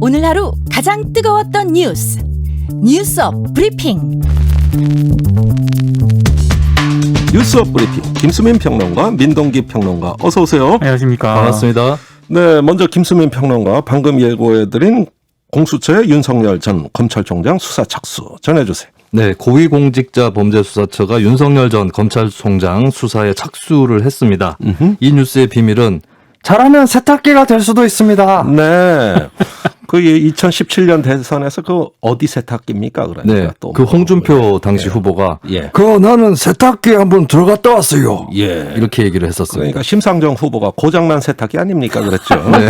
오늘 하루 가장 뜨거웠던 뉴스업 브리핑. 뉴스업 브리핑 김수민 평론가, 민동기 평론가, 어서 오세요. 안녕하십니까. 반갑습니다. 네, 먼저 김수민 평론가 방금 예고해드린 공수처의 윤석열 전 검찰총장 수사 착수 전해주세요. 네, 고위공직자범죄수사처가 윤석열 전 검찰총장 수사에 착수를 했습니다. 이 뉴스의 비밀은 잘하면 세탁기가 될 수도 있습니다. 네. 그 2017년 대선에서 그 어디 세탁기입니까? 그러니까 네, 또 그 홍준표 당시 후보가 나는 세탁기에 한번 들어갔다 왔어요. 이렇게 얘기를 했었습니다. 그러니까 심상정 후보가 고장난 세탁기 아닙니까? 그랬죠. 네.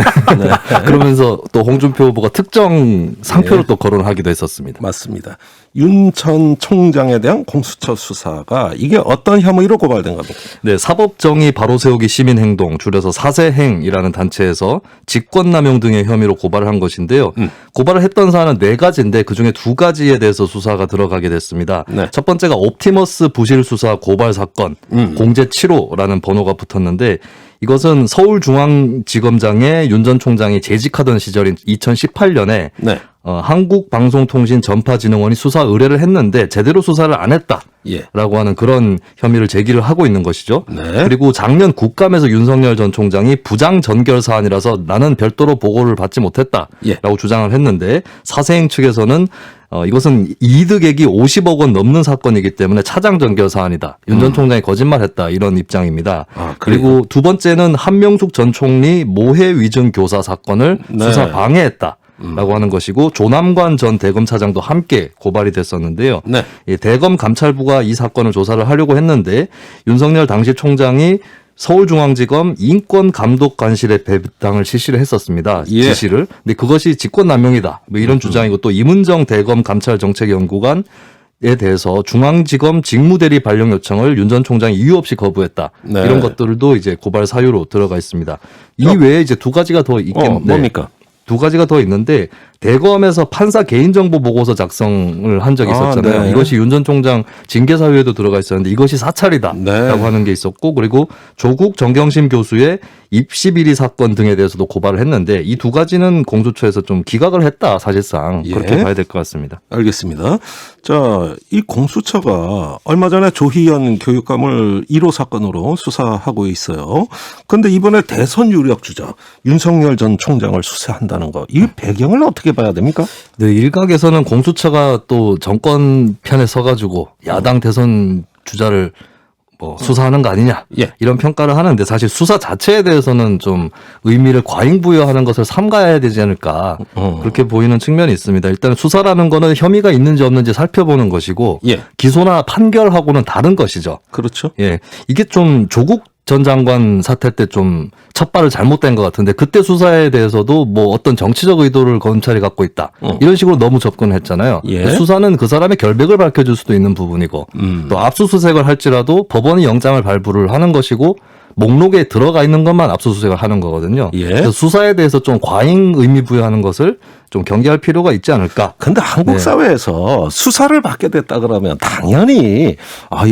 그러면서 또 홍준표 후보가 특정 상표를 또 거론하기도 했었습니다. 맞습니다. 윤 전 총장에 대한 공수처 수사가 이게 어떤 혐의로 고발된 겁니까? 네, 사법정의 바로세우기 시민행동, 줄여서 사세행이라는 단체에서 직권남용 등의 혐의로 고발을 한 것인데요. 고발을 했던 사안은 4가지인데 그중에 2가지에 대해서 수사가 들어가게 됐습니다. 네. 첫 번째가 옵티머스 부실 수사 고발 사건, 공제 7호라는 번호가 붙었는데 이것은 서울중앙지검장에 윤 전 총장이 재직하던 시절인 2018년에 네. 한국방송통신전파진흥원이 수사 의뢰를 했는데 제대로 수사를 안 했다라고 하는 그런 혐의를 제기를 하고 있는 것이죠. 네. 그리고 작년 국감에서 윤석열 전 총장이 부장 전결 사안이라서 나는 별도로 보고를 받지 못했다라고 주장을 했는데 사세행 측에서는 이것은 이득액이 50억 원 넘는 사건이기 때문에 차장 전결 사안이다. 윤 전 총장이 거짓말했다. 이런 입장입니다. 그리고 두 번째는 한명숙 전 총리 모해 위증 교사 사건을 수사 방해했다. 라고 하는 것이고 조남관 전 대검차장도 함께 고발이 됐었는데요. 네. 대검 감찰부가 이 사건을 조사를 하려고 했는데 윤석열 당시 총장이 서울중앙지검 인권감독관실에 배당을 실시를 했었습니다. 지시를. 근데 그것이 직권남용이다. 뭐 이런 주장이고 또 이문정 대검 감찰정책연구관에 대해서 중앙지검 직무대리 발령 요청을 윤 전 총장이 이유 없이 거부했다. 네. 이런 것들도 이제 고발 사유로 들어가 있습니다. 이 외에 이제 2가지가 더 있겠는데. 뭡니까? 2가지가 더 있는데 대검에서 판사 개인정보 보고서 작성을 한 적이 있었잖아요. 네. 이것이 윤 전 총장 징계 사유에도 들어가 있었는데 이것이 사찰이다라고 네. 하는 게 있었고 그리고 조국 정경심 교수의 입시 비리 사건 등에 대해서도 고발을 했는데 이 2가지는 공수처에서 좀 기각을 했다 사실상 그렇게 봐야 될 것 같습니다. 알겠습니다. 자, 이 공수처가 얼마 전에 조희연 교육감을 1호 사건으로 수사하고 있어요. 그런데 이번에 대선 유력 주자 윤석열 전 총장을 수사한다는 거, 이 배경을 어떻게 봐야 됩니까? 네, 일각에서는 공수처가 또 정권 편에 서가지고 야당 대선 주자를 수사하는 거 아니냐 이런 평가를 하는데 사실 수사 자체에 대해서는 좀 의미를 과잉부여하는 것을 삼가야 되지 않을까 그렇게 보이는 측면이 있습니다. 일단 수사라는 거는 혐의가 있는지 없는지 살펴보는 것이고 기소나 판결하고는 다른 것이죠. 그렇죠. 이게 좀 조국 전 장관 사태 때 좀 첫발을 잘못된 것 같은데 그때 수사에 대해서도 뭐 어떤 정치적 의도를 검찰이 갖고 있다 이런 식으로 너무 접근을 했잖아요. 수사는 그 사람의 결백을 밝혀줄 수도 있는 부분이고 또 압수수색을 할지라도 법원이 영장을 발부를 하는 것이고 목록에 들어가 있는 것만 압수수색을 하는 거거든요. 그래서 수사에 대해서 좀 과잉 의미 부여하는 것을 좀 경계할 필요가 있지 않을까. 근데 한국 사회에서 수사를 받게 됐다 그러면 당연히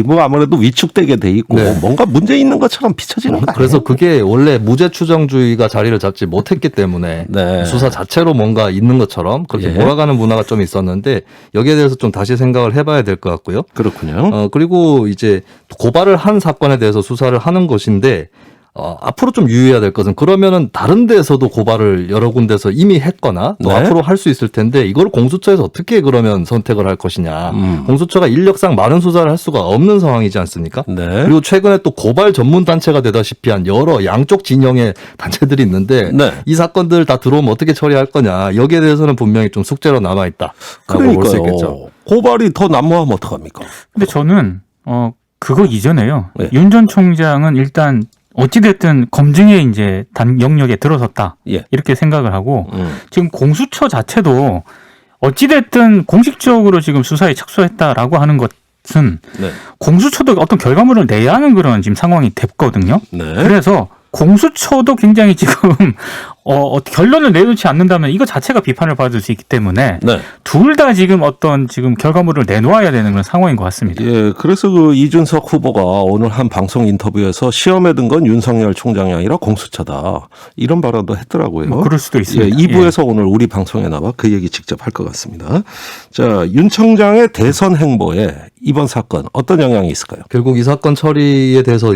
뭐 아무래도 위축되게 돼 있고 뭔가 문제 있는 것처럼 비춰지는 거 아니에요? 그래서 그게 원래 무죄 추정주의가 자리를 잡지 못했기 때문에 수사 자체로 뭔가 있는 것처럼 그렇게 몰아가는 문화가 좀 있었는데 여기에 대해서 좀 다시 생각을 해봐야 될 것 같고요. 그렇군요. 그리고 이제 고발을 한 사건에 대해서 수사를 하는 것인데 앞으로 좀 유의해야 될 것은 그러면은 다른 데서도 고발을 여러 군데서 이미 했거나 또 앞으로 할 수 있을 텐데 이걸 공수처에서 어떻게 그러면 선택을 할 것이냐. 공수처가 인력상 많은 수사를 할 수가 없는 상황이지 않습니까? 그리고 최근에 또 고발 전문 단체가 되다시피 한 여러 양쪽 진영의 단체들이 있는데 이 사건들 다 들어오면 어떻게 처리할 거냐. 여기에 대해서는 분명히 좀 숙제로 남아있다라고 볼 수 있겠죠. 고발이 더 난무하면 어떡합니까? 근데 저는 그거 이전에요. 윤 전 총장은 일단 어찌됐든 검증의 이제 영역에 들어섰다. 이렇게 생각을 하고 지금 공수처 자체도 어찌됐든 공식적으로 지금 수사에 착수했다라고 하는 것은 공수처도 어떤 결과물을 내야 하는 그런 지금 상황이 됐거든요. 그래서 공수처도 굉장히 지금 결론을 내놓지 않는다면 이거 자체가 비판을 받을 수 있기 때문에 네. 둘 다 지금 어떤 지금 결과물을 내놓아야 되는 그런 상황인 것 같습니다. 예, 그래서 그 이준석 후보가 오늘 한 방송 인터뷰에서 시험에 든 건 윤석열 총장이 아니라 공수처다 이런 발언도 했더라고요. 뭐 그럴 수도 있습니다. 예, 2부에서 오늘 우리 방송에 나와 그 얘기 직접 할 것 같습니다. 자, 윤 총장의 대선 행보에 이번 사건 어떤 영향이 있을까요? 결국 이 사건 처리에 대해서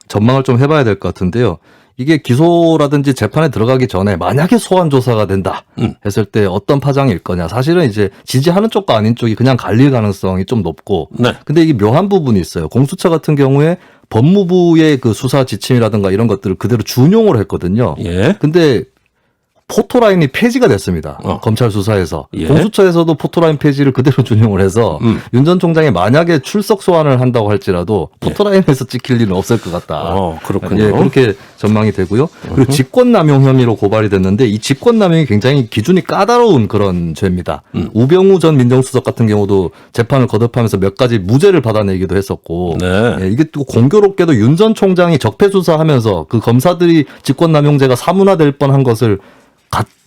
전망을 좀 해봐야 될 것 같은데요. 이게 기소라든지 재판에 들어가기 전에 만약에 소환 조사가 된다 했을 때 어떤 파장일 거냐. 사실은 이제 지지하는 쪽과 아닌 쪽이 그냥 갈릴 가능성이 좀 높고. 네. 근데 이게 묘한 부분이 있어요. 공수처 같은 경우에 법무부의 그 수사 지침이라든가 이런 것들을 그대로 준용을 했거든요. 예. 근데 포토라인이 폐지가 됐습니다. 검찰 수사에서. 예. 공수처에서도 포토라인 폐지를 그대로 준용을 해서 윤 전 총장이 만약에 출석 소환을 한다고 할지라도 포토라인에서 찍힐 일은 없을 것 같다. 그렇군요. 예, 그렇게 전망이 되고요. 그리고 직권남용 혐의로 고발이 됐는데 이 직권남용이 굉장히 기준이 까다로운 그런 죄입니다. 우병우 전 민정수석 같은 경우도 재판을 거듭하면서 몇 가지 무죄를 받아내기도 했었고 네. 예, 이게 또 공교롭게도 윤 전 총장이 적폐 수사하면서 그 검사들이 직권남용죄가 사문화될 뻔한 것을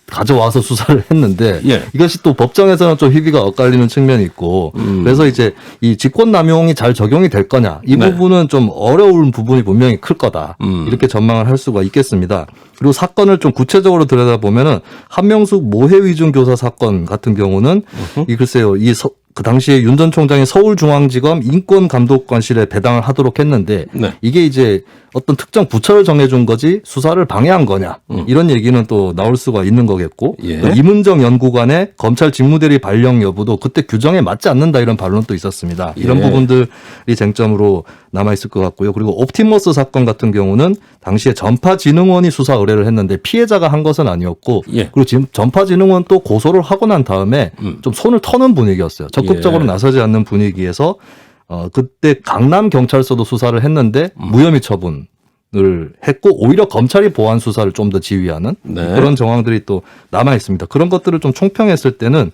가져와서 수사를 했는데 예. 이것이 또 법정에서는 좀 희비가 엇갈리는 측면이 있고 그래서 이제 이 직권남용이 잘 적용이 될 거냐 이 네. 부분은 좀 어려운 부분이 분명히 클 거다 이렇게 전망을 할 수가 있겠습니다. 그리고 사건을 좀 구체적으로 들여다보면은 한명숙 모해위증 교사 사건 같은 경우는 이 글쎄요 그 당시에 윤 전 총장이 서울중앙지검 인권감독관실에 배당을 하도록 했는데 네. 이게 이제 어떤 특정 부처를 정해준 거지 수사를 방해한 거냐 이런 얘기는 또 나올 수가 있는 거겠고 예. 또 이문정 연구관의 검찰 직무대리 발령 여부도 그때 규정에 맞지 않는다 이런 반론도 있었습니다. 이런 예. 부분들이 쟁점으로 남아있을 것 같고요. 그리고 옵티머스 사건 같은 경우는 당시에 전파진흥원이 수사 의뢰를 했는데 피해자가 한 것은 아니었고 예. 그리고 지금 전파진흥원 또 고소를 하고 난 다음에 좀 손을 터는 분위기였어요. 적극적으로 예. 나서지 않는 분위기에서 그때 강남 경찰서도 수사를 했는데 무혐의 처분을 했고 오히려 검찰이 보안 수사를 좀 더 지휘하는 네. 그런 정황들이 또 남아 있습니다. 그런 것들을 좀 총평했을 때는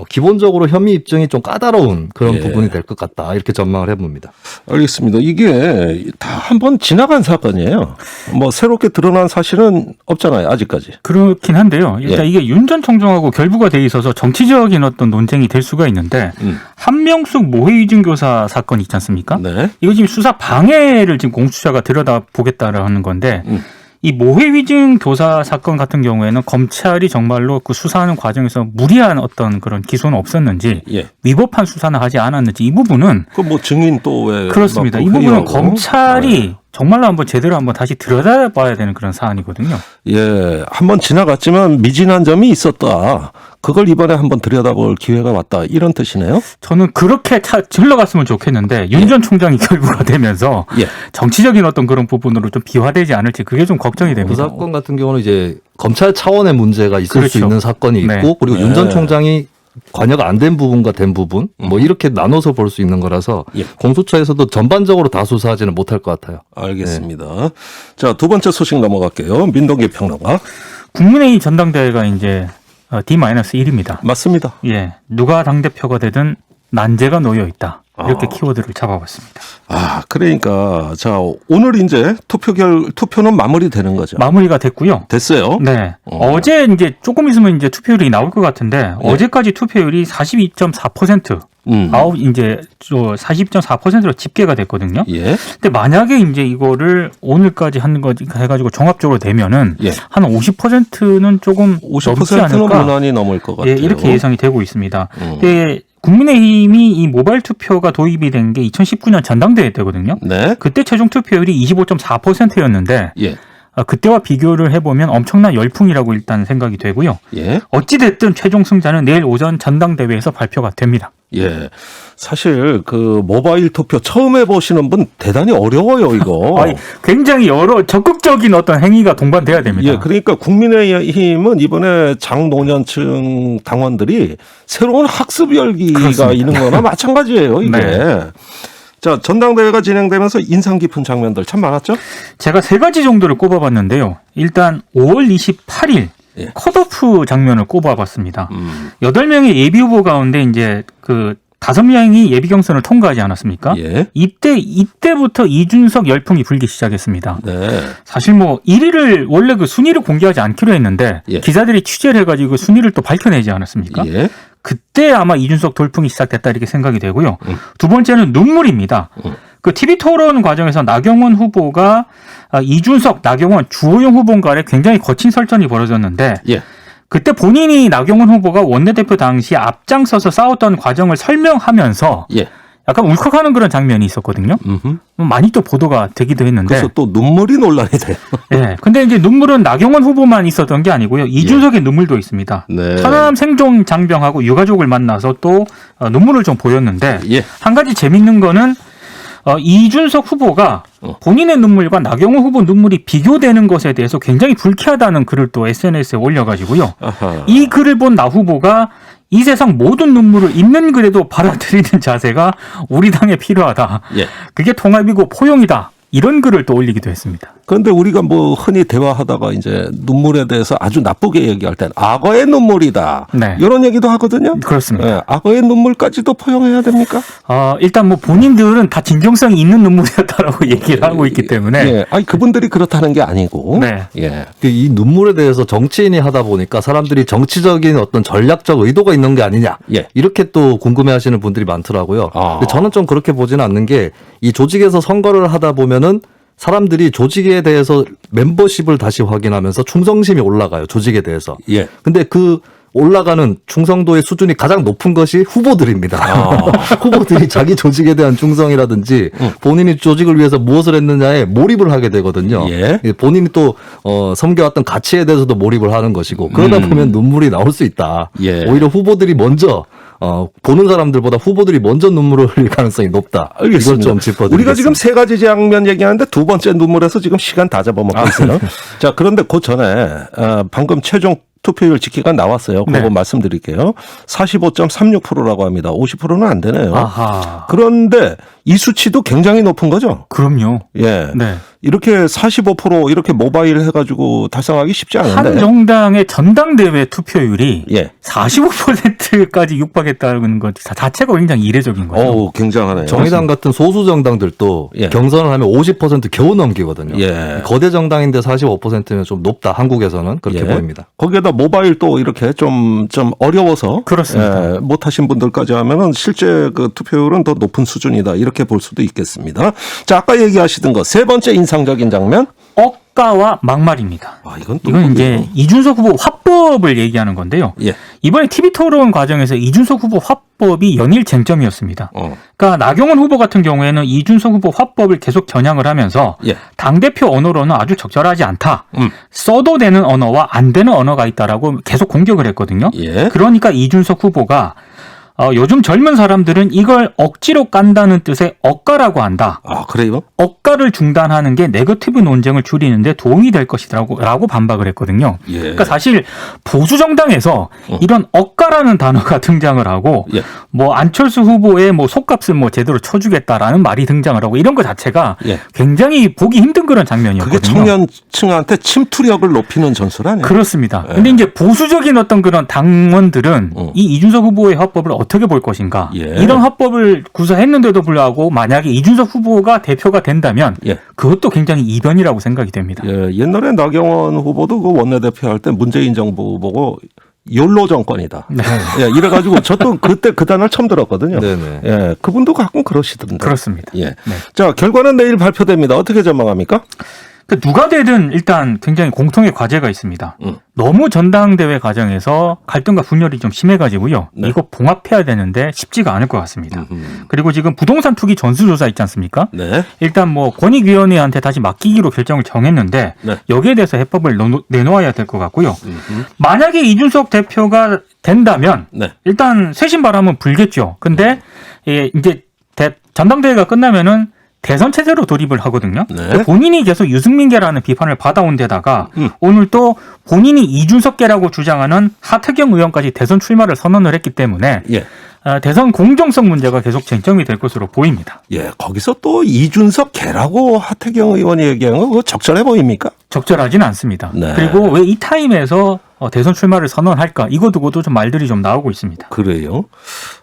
기본적으로 혐의 입증이 좀 까다로운 그런 예. 부분이 될 것 같다 이렇게 전망을 해봅니다. 알겠습니다. 이게 다 한 번 지나간 사건이에요. 뭐 새롭게 드러난 사실은 없잖아요. 아직까지. 그렇긴 한데요. 일단 예. 이게 윤 전 총장하고 결부가 돼 있어서 정치적인 어떤 논쟁이 될 수가 있는데 한명숙 모해위증 교사 사건 있지 않습니까? 네. 이거 지금 수사 방해를 지금 공수처가 들여다보겠다라는 건데 이 모해위증 교사 사건 같은 경우에는 검찰이 정말로 그 수사하는 과정에서 무리한 어떤 그런 기소는 없었는지 예. 위법한 수사는 하지 않았는지 이 부분은 그 뭐 증인 또 왜 그렇습니다. 이 부분은 검찰이 정말로 한번 제대로 한번 다시 들여다봐야 되는 그런 사안이거든요. 예, 한번 지나갔지만 미진한 점이 있었다. 그걸 이번에 한번 들여다볼 기회가 왔다. 이런 뜻이네요. 저는 그렇게 흘러갔으면 좋겠는데 윤 전 총장이 결부가 되면서 예. 정치적인 어떤 그런 부분으로 좀 비화되지 않을지 그게 좀 걱정이 그 됩니다. 사건 같은 경우는 이제 검찰 차원의 문제가 있을 그렇죠. 수 있는 사건이 있고 네. 그리고 윤 전 총장이 관여가 안 된 부분과 된 부분 뭐 이렇게 나눠서 볼 수 있는 거라서 예. 공수처에서도 전반적으로 다 수사하지는 못할 것 같아요. 알겠습니다. 자, 두 번째 소식 넘어갈게요. 민동기 평론가. 국민의힘 전당대회가 이제 D-1입니다. 맞습니다. 예, 누가 당대표가 되든 난제가 놓여 있다. 이렇게 아. 키워드를 잡아봤습니다. 아, 그러니까 자, 오늘 이제 투표는 마무리되는 거죠. 마무리가 됐고요. 됐어요. 네. 어제 이제 조금 있으면 이제 투표율이 나올 것 같은데 어제까지 투표율이 42.4%. 이제 40.4%로 집계가 됐거든요. 예. 근데 만약에 이제 이거를 오늘까지 한 거 해가지고 종합적으로 되면은 예. 한 50%는 조금 넘지 50%는 않을까. 무난히 넘을 것 같아요. 예, 이렇게 예상이 되고 있습니다. 근데 국민의힘이 이 모바일 투표가 도입이 된 게 2019년 전당대회 때거든요. 네. 그때 최종 투표율이 25.4%였는데 예. 그때와 비교를 해보면 엄청난 열풍이라고 일단 생각이 되고요. 예. 어찌됐든 최종 승자는 내일 오전 전당대회에서 발표가 됩니다. 예. 사실 그 모바일 투표 처음 해보시는 분 대단히 어려워요, 이거. 아니, 굉장히 여러 적극적인 어떤 행위가 동반돼야 됩니다. 예, 그러니까 국민의힘은 이번에 장노년층 당원들이 새로운 학습 열기가 그렇습니다. 있는 거나 마찬가지예요, 이게. 네. 자, 전당대회가 진행되면서 인상 깊은 장면들 참 많았죠? 제가 세 가지 정도를 꼽아봤는데요. 일단 5월 28일 예. 컷오프 장면을 꼽아봤습니다. 8명의 예비 후보 가운데 이제 그 5명이 예비 경선을 통과하지 않았습니까? 예. 이때부터 이준석 열풍이 불기 시작했습니다. 네. 사실 뭐 1위를 원래 그 순위를 공개하지 않기로 했는데 예. 기자들이 취재를 해가지고 순위를 또 밝혀내지 않았습니까? 예. 그때 아마 이준석 돌풍이 시작됐다 이렇게 생각이 되고요. 두 번째는 눈물입니다. 그 TV 토론 과정에서 나경원 후보가 이준석, 나경원, 주호영 후보 간에 굉장히 거친 설전이 벌어졌는데 예. 그때 본인이 나경원 후보가 원내대표 당시 앞장서서 싸웠던 과정을 설명하면서 예. 약간 울컥하는 그런 장면이 있었거든요. 많이 또 보도가 되기도 했는데. 그래서 또 눈물이 논란이 돼요. 예. 근데 이제 눈물은 나경원 후보만 있었던 게 아니고요. 이준석의 눈물도 있습니다. 네. 천안 생존 장병하고 유가족을 만나서 또 눈물을 좀 보였는데 예. 한 가지 재밌는 거는 이준석 후보가 본인의 눈물과 나경원 후보 눈물이 비교되는 것에 대해서 굉장히 불쾌하다는 글을 또 SNS에 올려가지고요. 아하. 이 글을 본 나 후보가 이 세상 모든 눈물을 있는 그래도 받아들이는 자세가 우리 당에 필요하다. 예. 그게 통합이고 포용이다. 이런 글을 또 올리기도 했습니다. 그런데 우리가 뭐 흔히 대화하다가 이제 눈물에 대해서 아주 나쁘게 얘기할 땐 악어의 눈물이다. 네. 이런 얘기도 하거든요. 그렇습니다. 네. 악어의 눈물까지도 포용해야 됩니까? 일단 뭐 본인들은 다 진정성이 있는 눈물이었다라고 얘기를 하고 있기 때문에. 예. 아니 그분들이 그렇다는 게 아니고. 네. 예. 이 눈물에 대해서 정치인이 하다 보니까 사람들이 정치적인 어떤 전략적 의도가 있는 게 아니냐. 예. 이렇게 또 궁금해하시는 분들이 많더라고요. 아. 근데 저는 좀 그렇게 보지는 않는 게 이 조직에서 선거를 하다 보면은 사람들이 조직에 대해서 멤버십을 다시 확인하면서 충성심이 올라가요. 조직에 대해서. 예. 근데 그 올라가는 충성도의 수준이 가장 높은 것이 후보들입니다. 후보들이 자기 조직에 대한 충성이라든지 본인이 조직을 위해서 무엇을 했느냐에 몰입을 하게 되거든요. 예. 본인이 또 섬겨왔던 가치에 대해서도 몰입을 하는 것이고 그러다 보면 눈물이 나올 수 있다. 예. 오히려 후보들이 먼저 보는 사람들보다 후보들이 먼저 눈물을 흘릴 가능성이 높다. 알겠습니다. 이걸 좀 짚어드리겠습니다. 우리가 지금 세 가지 장면 얘기하는데 두 번째 눈물에서 지금 시간 다 잡아먹고 있어요. 자, 그런데 그 전에 방금 최종 투표율 집계가 나왔어요. 그거 네. 말씀드릴게요. 45.36%라고 합니다. 50%는 안 되네요. 아하. 그런데 이 수치도 굉장히 높은 거죠. 그럼요. 예. 네. 이렇게 45% 이렇게 모바일 해가지고 달성하기 쉽지 않은데. 한 정당의 전당대회 투표율이 예. 45%까지 육박했다는 것 자체가 굉장히 이례적인 거죠. 오, 굉장하네요. 정의당 같은 소수 정당들도 예. 경선을 하면 50% 겨우 넘기거든요. 예. 거대 정당인데 45%는 좀 높다. 한국에서는 그렇게 예. 보입니다. 거기에다 모바일 또 이렇게 좀 어려워서 그렇습니다. 예, 못하신 분들까지 하면은 실제 그 투표율은 더 높은 수준이다 이렇게 볼 수도 있겠습니다. 자, 아까 얘기하시던 거 세 번째 인상적인 장면. 억가와 막말입니다. 아, 이건 또 이건 뭐예요? 이제 이준석 후보 화법을 얘기하는 건데요. 예. 이번에 TV 토론 과정에서 이준석 후보 화법이 연일 쟁점이었습니다. 그러니까 나경원 후보 같은 경우에는 이준석 후보 화법을 계속 겨냥을 하면서 예. 당대표 언어로는 아주 적절하지 않다. 써도 되는 언어와 안 되는 언어가 있다라고 계속 공격을 했거든요. 예. 그러니까 이준석 후보가 요즘 젊은 사람들은 이걸 억지로 깐다는 뜻의 억가라고 한다. 아, 그래요? 억가를 중단하는 게 네거티브 논쟁을 줄이는데 도움이 될 것이라고 반박을 했거든요. 예. 그러니까 사실 보수 정당에서 이런 억가라는 단어가 등장을 하고 예. 뭐 안철수 후보의 뭐 속값을 뭐 제대로 쳐주겠다라는 말이 등장을 하고 이런 것 자체가 예. 굉장히 보기 힘든 그런 장면이었거든요. 그게 청년층한테 침투력을 높이는 전술 아니에요? 그렇습니다. 근데 이제 보수적인 어떤 그런 당원들은 이 이준석 후보의 화법을 어떻게 볼 것인가? 예. 이런 화법을 구사했는데도 불구하고 만약에 이준석 후보가 대표가 된다면 예. 그것도 굉장히 이변이라고 생각이 됩니다. 예, 옛날에 나경원 후보도 그 원내대표 할 때 문재인 정부 보고 욜로 정권이다. 네. 예, 이래가지고 저도 그때 그 단어를 처음 들었거든요. 네네. 예, 그분도 가끔 그러시던데. 그렇습니다. 예. 네. 자, 결과는 내일 발표됩니다. 어떻게 전망합니까? 누가 되든 일단 굉장히 공통의 과제가 있습니다. 너무 전당대회 과정에서 갈등과 분열이 좀 심해가지고요. 네. 이거 봉합해야 되는데 쉽지가 않을 것 같습니다. 그리고 지금 부동산 투기 전수조사 있지 않습니까? 네. 일단 뭐 권익위원회한테 다시 맡기기로 결정을 정했는데 네. 여기에 대해서 해법을 내놓아야 될 것 같고요. 만약에 이준석 대표가 된다면 네. 일단 쇄신바람은 불겠죠. 근데 이제 전당대회가 끝나면은 대선 체제로 돌입을 하거든요. 네. 본인이 계속 유승민계라는 비판을 받아온 데다가 오늘 또 본인이 이준석계라고 주장하는 하태경 의원까지 대선 출마를 선언을 했기 때문에 예. 대선 공정성 문제가 계속 쟁점이 될 것으로 보입니다. 예, 거기서 또 이준석 개라고 하태경 의원이 얘기한 거 그거 적절해 보입니까? 적절하지는 않습니다. 네. 그리고 왜 이 타임에서 대선 출마를 선언할까 이거 두고도 좀 말들이 좀 나오고 있습니다. 그래요?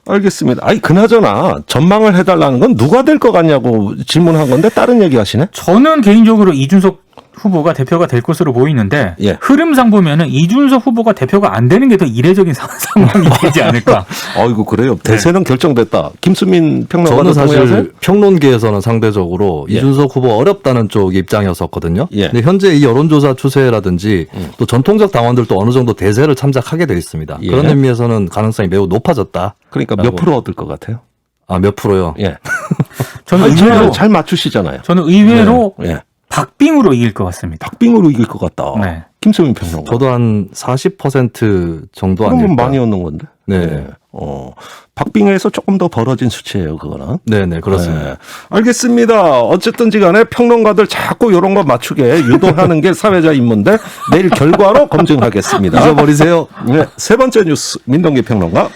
알겠습니다. 아니 그나저나 전망을 해달라는 건 누가 될 것 같냐고 질문한 건데 다른 얘기 하시네? 저는 개인적으로 이준석 후보가 대표가 될 것으로 보이는데 예. 흐름상 보면은 이준석 후보가 대표가 안 되는 게 더 이례적인 상황이 되지 않을까. 아이고 그래요. 대세는 결정됐다. 김수민 평론가도 저는 사실 동의하세요? 평론계에서는 상대적으로 예. 이준석 후보 어렵다는 쪽 입장이었었거든요. 예. 근데 현재 이 여론조사 추세라든지 또 전통적 당원들도 어느 정도 대세를 참작하게 돼 있습니다. 예. 그런 의미에서는 가능성이 매우 높아졌다. 그러니까 몇 프로 얻을 것 같아요? 몇 프로요? 예. 저는 아니, 의외로 잘 맞추시잖아요. 저는 의외로 예. 박빙으로 이길 것 같습니다. 박빙으로 이길 것 같다. 네. 김수민 평론가. 저도 한 40% 정도 그러면 아닐까. 많이 얻는 건데. 네. 박빙에서 조금 더 벌어진 수치예요, 그거는. 네네, 그렇습니다. 네. 알겠습니다. 어쨌든지 간에 평론가들 자꾸 이런 거 맞추게 유도하는 게 사회자 임무인데 내일 결과로 검증하겠습니다. 잊어버리세요. 네, 세 번째 뉴스 민동기 평론가.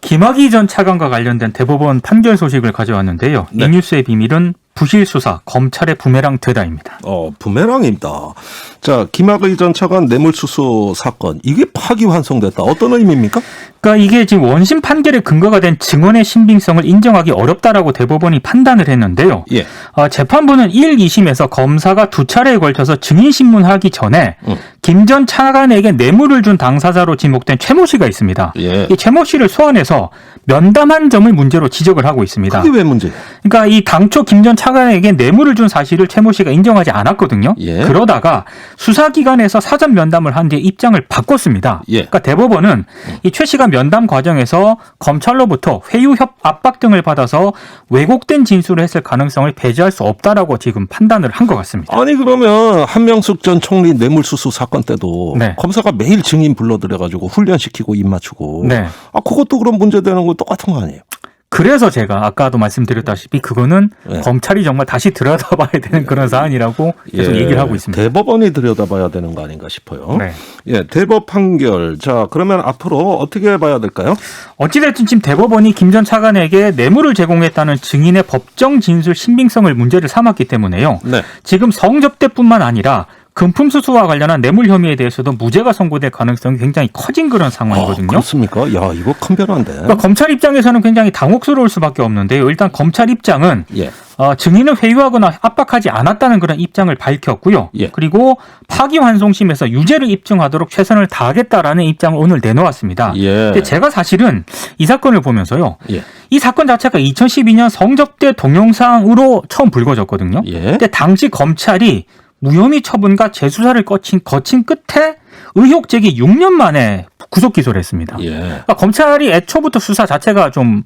김학의 전 차관과 관련된 대법원 판결 소식을 가져왔는데요. 네. 이 뉴스의 비밀은 부실 수사, 검찰의 부메랑 되다입니다. 부메랑입니다. 자, 김학의 전 차관 뇌물수수 사건 이게 파기환송됐다. 어떤 의미입니까? 그러니까 이게 지금 원심 판결의 근거가 된 증언의 신빙성을 인정하기 어렵다라고 대법원이 판단을 했는데요. 예. 재판부는 1, 2심에서 검사가 두 차례에 걸쳐서 증인 신문하기 전에 김 전 차관에게 뇌물을 준 당사자로 지목된 최모 씨가 있습니다. 예. 이 최모 씨를 소환해서 면담한 점을 문제로 지적을 하고 있습니다. 그게 왜 문제예요? 그러니까 이 당초 김 전 차관에게 뇌물을 준 사실을 최모 씨가 인정하지 않았거든요. 예. 그러다가 수사기관에서 사전 면담을 한 뒤에 입장을 바꿨습니다. 예. 그러니까 대법원은 이 최 씨가 면담 과정에서 검찰로부터 회유 압박 등을 받아서 왜곡된 진술을 했을 가능성을 배제할 수 없다라고 지금 판단을 한 것 같습니다. 아니 그러면 한명숙 전 총리 뇌물수수 사건 때도 네. 검사가 매일 증인 불러들여가지고 훈련시키고 입 맞추고 네. 그것도 그럼 문제되는 건 똑같은 거 아니에요? 그래서 제가 아까도 말씀드렸다시피 그거는 네. 검찰이 정말 다시 들여다봐야 되는 그런 사안이라고 계속 얘기를 하고 있습니다. 대법원이 들여다봐야 되는 거 아닌가 싶어요. 네. 예, 대법 판결. 자, 그러면 앞으로 어떻게 봐야 될까요? 어찌됐든 지금 대법원이 김 전 차관에게 뇌물을 제공했다는 증인의 법정 진술 신빙성을 문제를 삼았기 때문에요. 네. 지금 성접대뿐만 아니라 금품 수수와 관련한 뇌물 혐의에 대해서도 무죄가 선고될 가능성이 굉장히 커진 그런 상황이거든요. 그렇습니까? 야, 이거 큰 변화인데. 그러니까 검찰 입장에서는 굉장히 당혹스러울 수밖에 없는데요. 일단 검찰 입장은 예. 증인을 회유하거나 압박하지 않았다는 그런 입장을 밝혔고요. 예. 그리고 파기환송심에서 유죄를 입증하도록 최선을 다하겠다라는 입장을 오늘 내놓았습니다. 예. 근데 제가 사실은 이 사건을 보면서요. 예. 이 사건 자체가 2012년 성접대 동영상으로 처음 불거졌거든요. 예. 근데 당시 검찰이 무혐의 처분과 재수사를 거친 끝에 의혹 제기 6년 만에 구속 기소를 했습니다. 예. 그러니까 검찰이 애초부터 수사 자체가 좀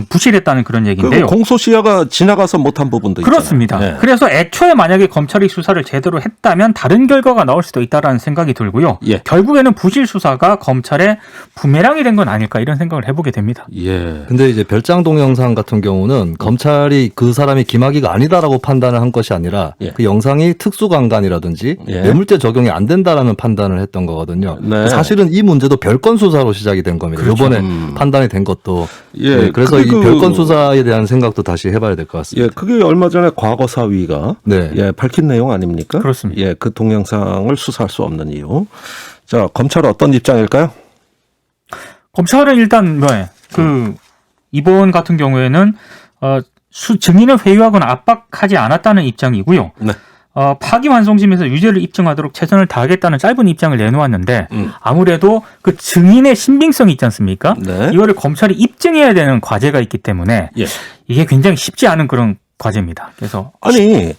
부실했다는 그런 얘기인데요. 공소시효가 지나가서 못한 부분도 있잖아요. 그렇습니다. 예. 그래서 애초에 만약에 검찰이 수사를 제대로 했다면 다른 결과가 나올 수도 있다라는 생각이 들고요. 예. 결국에는 부실 수사가 검찰의 부메랑이 된 건 아닐까 이런 생각을 해보게 됩니다. 예. 근데 이제 별장 동영상 같은 경우는 검찰이 그 사람이 김학의가 아니다라고 판단을 한 것이 아니라 예. 그 영상이 특수강간이라든지 예. 뇌물죄 적용이 안 된다라는 판단을 했던 거거든요. 네. 사실은 이 문제도 별건 수사로 시작이 된 겁니다. 그렇죠. 이번에 판단이 된 것도. 예. 네, 그래서 그게 이 별건 수사에 대한 생각도 다시 해봐야 될 것 같습니다. 예, 그게 얼마 전에 과거사위가 네. 예, 밝힌 내용 아닙니까? 그렇습니다. 예, 그 동영상을 수사할 수 없는 이유. 자, 검찰은 어떤 입장일까요? 검찰은 일단 이번 같은 경우에는 증인을 회유하거나 압박하지 않았다는 입장이고요. 네. 파기환송심에서 유죄를 입증하도록 최선을 다하겠다는 짧은 입장을 내놓았는데 아무래도 그 증인의 신빙성이 있지 않습니까? 네. 이거를 검찰이 입증해야 되는 과제가 있기 때문에 예. 이게 굉장히 쉽지 않은 그런 과제입니다. 그래서 아니,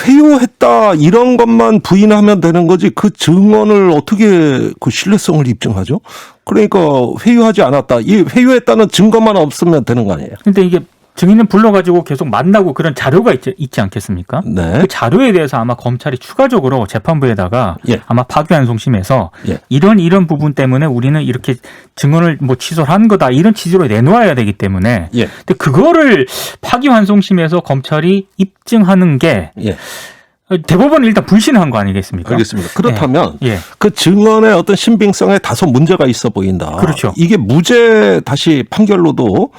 회유했다 이런 것만 부인하면 되는 거지 그 증언을 어떻게 그 신뢰성을 입증하죠? 그러니까 회유하지 않았다. 이 회유했다는 증거만 없으면 되는 거 아니에요? 근데 이게 증인을 불러가지고 계속 만나고 그런 자료가 있지 않겠습니까? 네. 그 자료에 대해서 아마 검찰이 추가적으로 재판부에다가 예. 아마 파기환송심에서 예. 이런 부분 때문에 우리는 이렇게 증언을 취소를 한 거다 이런 취지로 내놓아야 되기 때문에 예. 근데 그거를 파기환송심에서 검찰이 입증하는 게 예. 대법원은 일단 불신한 거 아니겠습니까? 알겠습니다. 그렇다면 예. 그 증언의 어떤 신빙성에 다소 문제가 있어 보인다. 그렇죠. 이게 무죄 다시 판결로도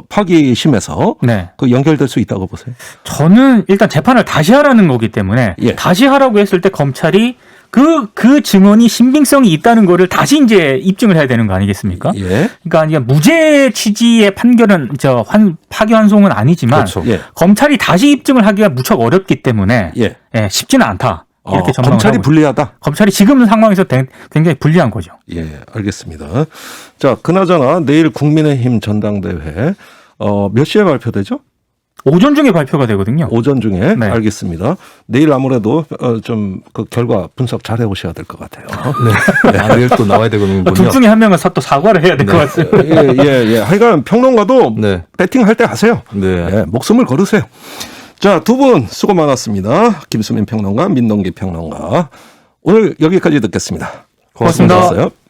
파기심에서 네. 그 연결될 수 있다고 보세요. 저는 일단 재판을 다시 하라는 거기 때문에 예. 다시 하라고 했을 때 검찰이 그 증언이 신빙성이 있다는 거를 다시 이제 입증을 해야 되는 거 아니겠습니까? 예. 그러니까 이제 무죄 취지의 판결은 파기환송은 아니지만 그렇죠. 예. 검찰이 다시 입증을 하기가 무척 어렵기 때문에 예. 쉽지는 않다. 이렇게 전망을 검찰이 하고 불리하다. 검찰이 지금 상황에서 굉장히 불리한 거죠. 예, 알겠습니다. 자, 그나저나 내일 국민의힘 전당대회 몇 시에 발표되죠? 오전 중에 발표가 되거든요. 오전 중에. 네. 알겠습니다. 내일 아무래도 좀 그 결과 분석 잘 해보셔야 될 것 같아요. 네. 내일 또 나와야 되는군요. 둘 중에 한 명은 또 사과를 해야 될 것 같습니다. 예. 하여간 평론가도 네. 배팅할 때 하세요. 네. 예, 목숨을 걸으세요. 자, 두 분 수고 많았습니다. 김수민 평론가, 민동기 평론가. 오늘 여기까지 듣겠습니다. 고맙습니다. 고맙습니다.